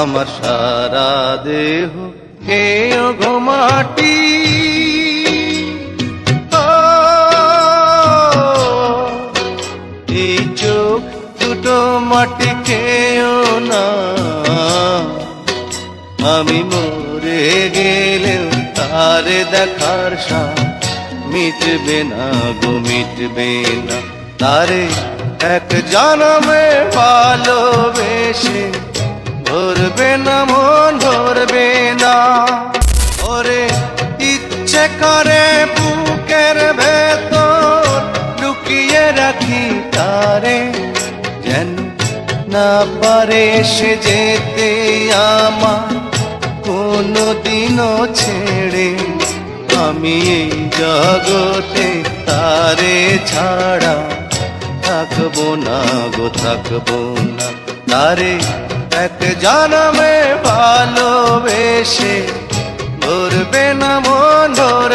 আমার সারা দেহ খেয়ে গো মাটি। এই চোখ দুটো মাটি খেয়েও না, আমি মরে গেলেও তারে দেখার সাথ মিটবে না গো, মিটবে না। তারে এক জনমে ভালোবেসে ধরবে না মন, ধরবে না। ওরে ইচ্ছে করে বুকের ভেতর লুকিয়ে রাখি তারে, যেন না পারে সে যেতে আমার কোনো দিনও ছেড়ে। আমি এই জগতে তারে ছাড়া থাকবো না গো, থাকবো না। তারে এক জনমে ভালোবেসে ধরবে না মন, ধরবে